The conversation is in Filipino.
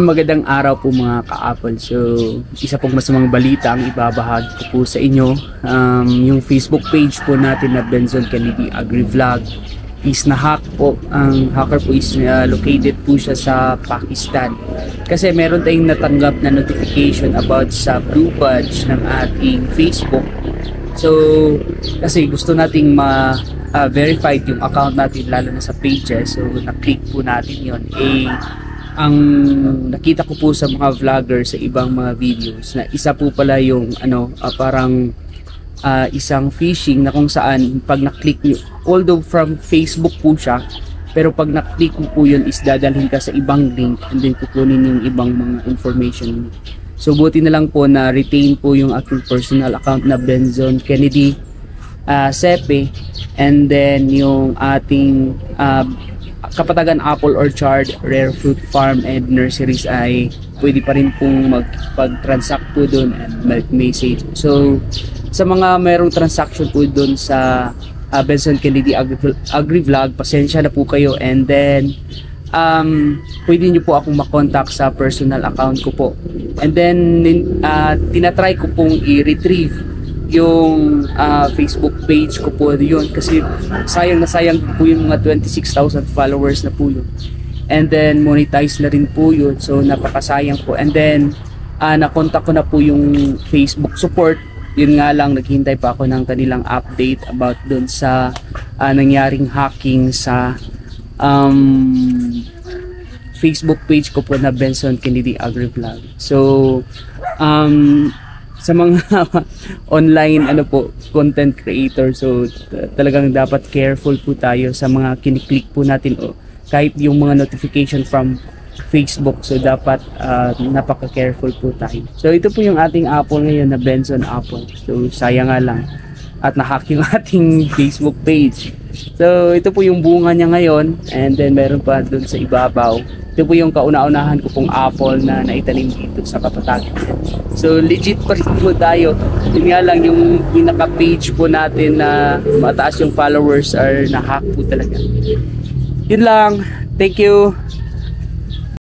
Magandang araw po mga ka-Apple. So, isa pong masamang balita ang ibabahagi ko po sa inyo. Yung Facebook page po natin na Benson Kennedy Agri Vlog is na-hack po. Ang hacker po is located po siya sa Pakistan. Kasi meron tayong natanggap na notification about sa blue badge ng ating Facebook. So, kasi gusto nating ma-verified yung account natin lalo na sa pages. So, na-click po natin yun. Ang nakita ko po sa mga vlogger sa ibang mga videos na isa po pala yung parang isang phishing na kung saan pag na-click nyo, although from Facebook po siya, pero pag na-click mo po yun is dadalhin ka sa ibang link and then kukunin yung ibang mga information. So buti na lang po na retain po yung aking personal account na Benson Kennedy Sepe, and then yung ating Kapatagan Apple Orchard, Rare Fruit Farm and Nurseries ay pwede pa rin pong magpag-transact po doon and message. So sa mga merong transaction po doon sa Benson Kennedy Agri Vlog, pasensya na po kayo, and then pwede nyo po akong makontak sa personal account ko po, and then tinatry ko pong i-retrieve yung Facebook page ko po yun kasi sayang na sayang po yung mga 26,000 followers na po yun, and then monetize na rin po yun, so napakasayang po. And then nakontak ko na po yung Facebook support, yun nga lang naghintay pa ako ng kanilang update about dun sa nangyaring hacking sa Facebook page ko po na Benson Kennedy Agri Vlog. So sa mga online content creator, so talagang dapat careful po tayo sa mga kiniklik po natin o kahit yung mga notification from Facebook. So dapat napaka careful po tayo. So ito po yung ating Apple ngayon na Benson Apple. So sayang nga lang at nahack yung ating Facebook page. So ito po yung bunga niya ngayon, and then meron pa dun sa ibabaw. Ito po yung kauna-unahan ko pong apple na naitanim dito sa Kapatagan. So legit pa rin po tayo. Yun nga lang yung pinaka-page po natin na mataas yung followers are na-hack po talaga. Yun lang. Thank you.